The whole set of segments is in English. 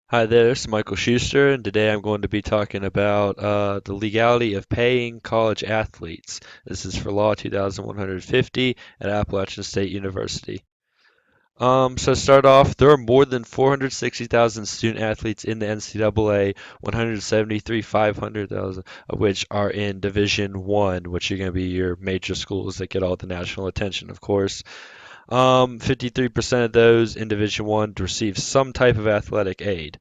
Hi there, this is Michael Schuster, and today I'm going to be talking about the legality of paying college athletes. This is for Law 2150 at Appalachian State University. So to start off, there are more than 460,000 student athletes in the NCAA, 500,000 of which are in Division One, which are going to be your major schools that get all the national attention, of course. 53% of those in Division One receive some type of athletic aid,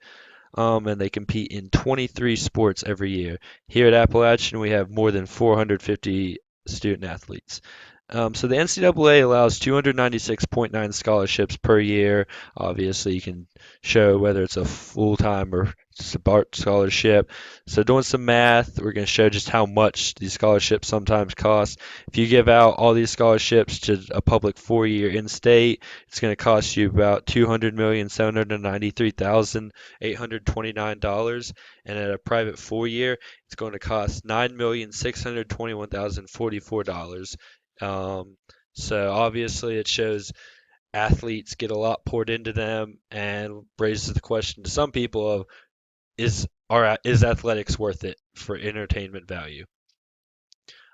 and they compete in 23 sports every year. Here at Appalachian, we have more than 450 student athletes. So the NCAA allows 296.9 scholarships per year. Obviously, you can show whether it's a full-time or SBART scholarship. So doing some math, we're going to show just how much these scholarships sometimes cost. If you give out all these scholarships to a public four-year in-state, it's going to cost you about $200,793,829, and at a private four-year, it's going to cost $9,621,044. Um, so obviously, it shows athletes get a lot poured into them, and raises the question to some people of is athletics worth it for entertainment value?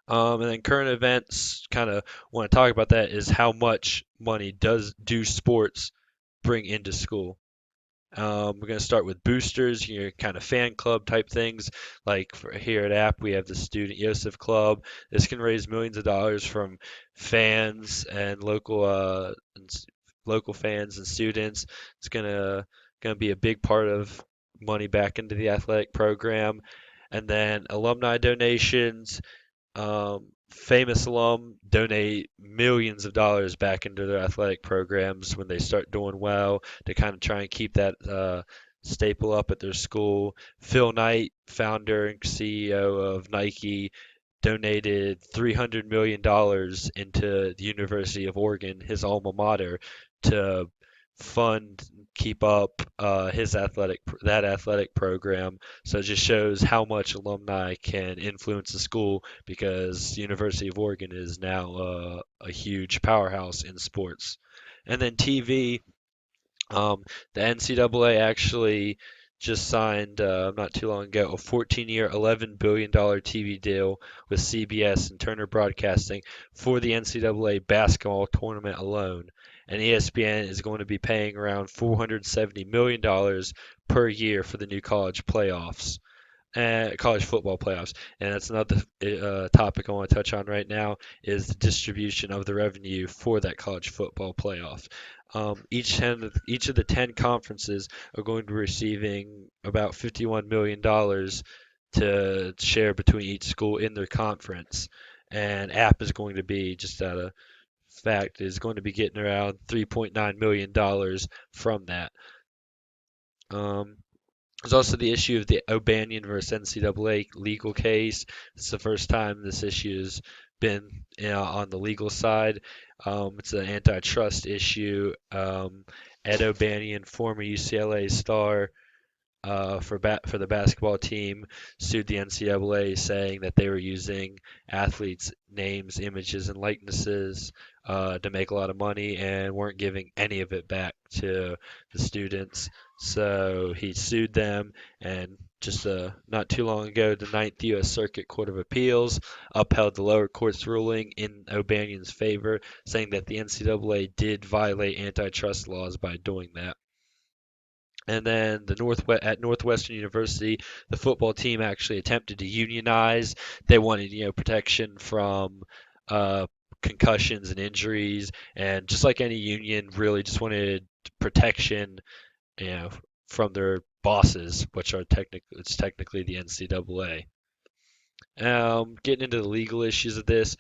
And then current events, kind of want to talk about that is how much money do sports bring into school? We're going to start with boosters, your kind of fan club type things. Like for here at App, we have the Student Yosef Club. This can raise millions of dollars from fans and local fans and students. It's gonna be a big part of money back into the athletic program. And then alumni donations. Famous alum donate millions of dollars back into their athletic programs when they start doing well to kind of try and keep that staple up at their school. Phil Knight, founder and CEO of Nike, donated $300 million into the University of Oregon, his alma mater, to fund keep up his athletic program. So it just shows how much alumni can influence the school because the University of Oregon is now a huge powerhouse in sports. And then TV, the NCAA actually just signed not too long ago a 14-year, $11 billion TV deal with CBS and Turner Broadcasting for the NCAA basketball tournament alone. And ESPN is going to be paying around $470 million per year for the new college football playoffs. And that's another topic I want to touch on right now is the distribution of the revenue for that college football playoff. Each of the 10 conferences are going to be receiving about $51 million to share between each school in their conference. And App is going to be, just out of fact, is going to be getting around $3.9 million from that. Um, There's also the issue of the O'Banion versus NCAA legal case. It's the first time this issue has been on the legal side. It's an antitrust issue. Ed O'Banion, former UCLA star, for the basketball team, sued the NCAA saying that they were using athletes' names, images, and likenesses to make a lot of money and weren't giving any of it back to the students. So he sued them, and just not too long ago, the Ninth U.S. Circuit Court of Appeals upheld the lower court's ruling in O'Banion's favor, saying that the NCAA did violate antitrust laws by doing that. And then at Northwestern University, the football team actually attempted to unionize. They wanted, protection from uh, concussions and injuries, and just like any union, really just wanted protection, you know, from their bosses, which are technically the NCAA. Getting into the legal issues of this,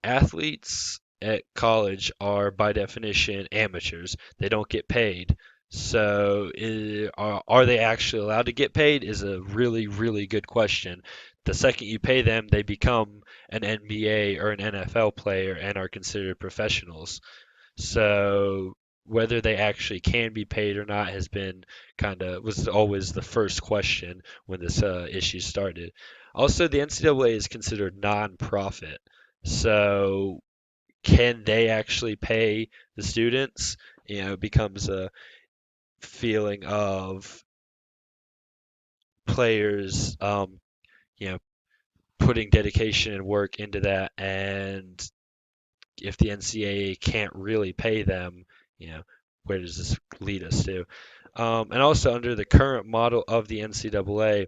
athletes at college are by definition amateurs. They don't get paid. So, are they actually allowed to get paid is a really, really good question. The second you pay them, they become an NBA or an NFL player and are considered professionals. So, whether they actually can be paid or not was always the first question when this issue started. Also, the NCAA is considered non-profit. So can they actually pay the students? It becomes feeling of players, you know, putting dedication and work into that, and if the NCAA can't really pay them, you know, where does this lead us to? And also under the current model of the NCAA,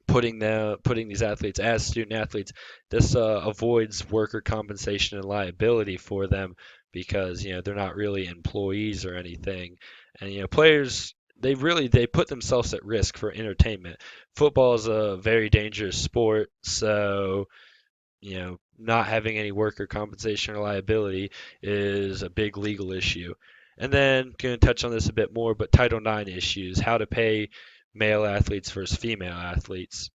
putting these athletes as student athletes, this avoids worker compensation and liability for them because they're not really employees or anything, and players they put themselves at risk for entertainment. Football is a very dangerous sport, so not having any worker compensation or liability is a big legal issue. And then going to touch on this a bit more, but Title IX issues, how to pay male athletes versus female athletes.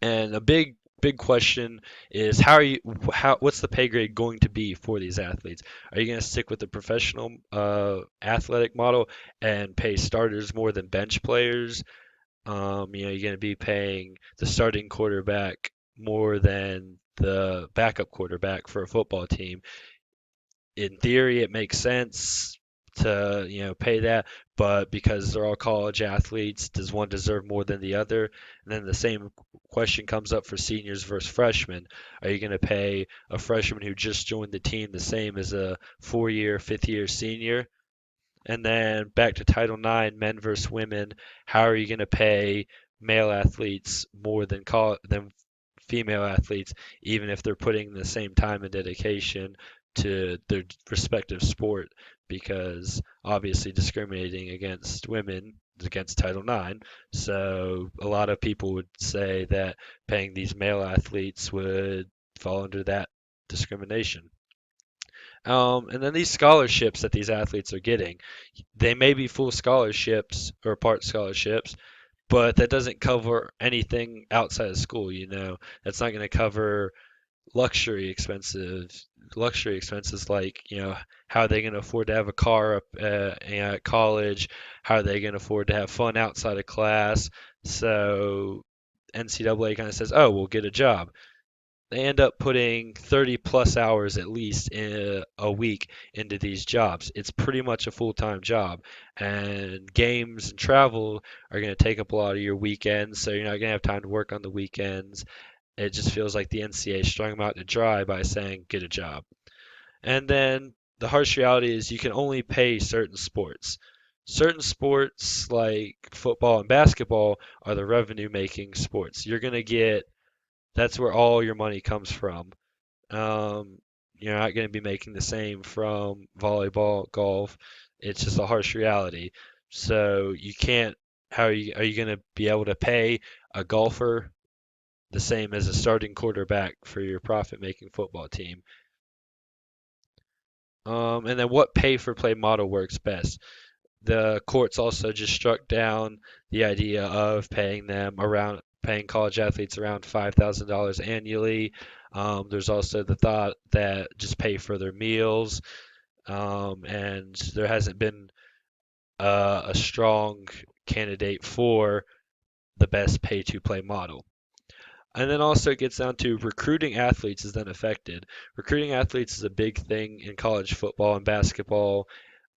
And a big question is what's the pay grade going to be for these athletes? Are you going to stick with the professional athletic model and pay starters more than bench players? You're going to be paying the starting quarterback more than the backup quarterback for a football team. In theory, it makes sense to pay that, but because they're all college athletes, does one deserve more than the other? And then the same question comes up for seniors versus freshmen. Are you going to pay a freshman who just joined the team the same as a 4-year, 5th-year senior? And then back to Title IX, men versus women. How are you going to pay male athletes more than female athletes, even if they're putting the same time and dedication to their respective sport? Because obviously discriminating against women is against Title IX. So a lot of people would say that paying these male athletes would fall under that discrimination. And then these scholarships that these athletes are getting, they may be full scholarships or part scholarships, but that doesn't cover anything outside of school. That's not going to cover luxury expenses. Luxury expenses like how are they going to afford to have a car up at college? How are they going to afford to have fun outside of class? So NCAA kind of says, oh, we'll get a job. They end up putting 30 plus hours at least in a week into these jobs. It's pretty much a full-time job. And games and travel are going to take up a lot of your weekends, so you're not going to have time to work on the weekends. It just feels like the NCAA strung them out to dry by saying, get a job. And then the harsh reality is you can only pay certain sports. Certain sports like football and basketball are the revenue making sports. That's where all your money comes from. Um, you're not going to be making the same from volleyball, golf. It's just a harsh reality. So you can't. How are you going to be able to pay a golfer the same as a starting quarterback for your profit-making football team? And then what pay for play model works best? The courts also just struck down the idea of paying college athletes around $5,000 annually. There's also the thought that just pay for their meals, and there hasn't been a strong candidate for the best pay to play model. And then also it gets down to recruiting athletes is then affected. Recruiting athletes is a big thing in college football and basketball.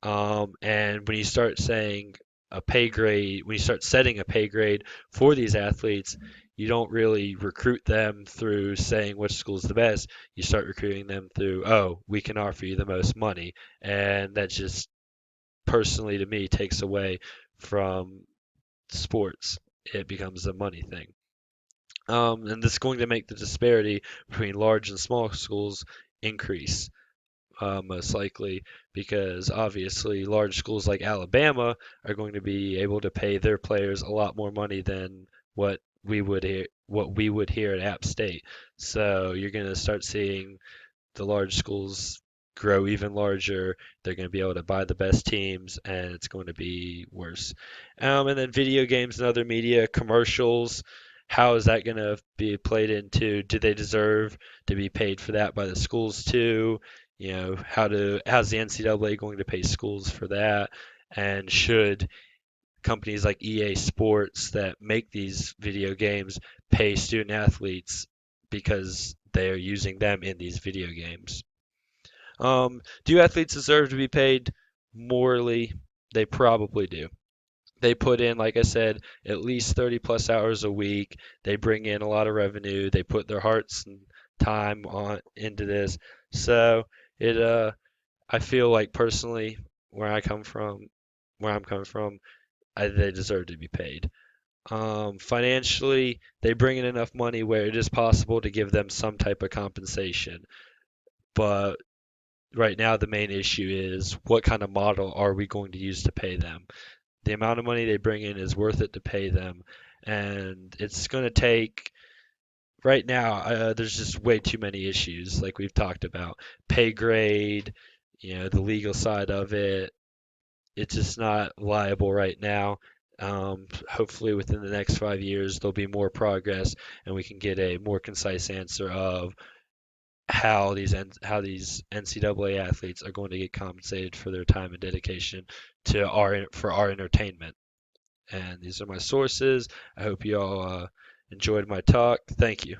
And when you start when you start setting a pay grade for these athletes, you don't really recruit them through saying which school's the best. You start recruiting them through, oh, we can offer you the most money. And that just personally to me takes away from sports. It becomes a money thing. And this is going to make the disparity between large and small schools increase, most likely, because obviously large schools like Alabama are going to be able to pay their players a lot more money than what we would hear at App State. So you're going to start seeing the large schools grow even larger. They're going to be able to buy the best teams, and it's going to be worse. And then video games and other media, commercials. How is that going to be played into? Do they deserve to be paid for that by the schools too? How's the NCAA going to pay schools for that? And should companies like EA Sports that make these video games pay student athletes because they are using them in these video games? Do athletes deserve to be paid morally? They probably do. They put in, like I said, at least 30 plus hours a week. They bring in a lot of revenue. They put their hearts and time on into this. So it I feel like personally where I come from, where I'm coming from, they deserve to be paid. Financially, they bring in enough money where it is possible to give them some type of compensation. But right now, the main issue is what kind of model are we going to use to pay them? The amount of money they bring in is worth it to pay them, and it's going to take. Right now, there's just way too many issues, like we've talked about. Pay grade, the legal side of it, it's just not viable right now. Hopefully, within the next 5 years, there'll be more progress, and we can get a more concise answer of how these NCAA athletes are going to get compensated for their time and dedication to our entertainment. And these are my sources. I hope you all enjoyed my talk. Thank you.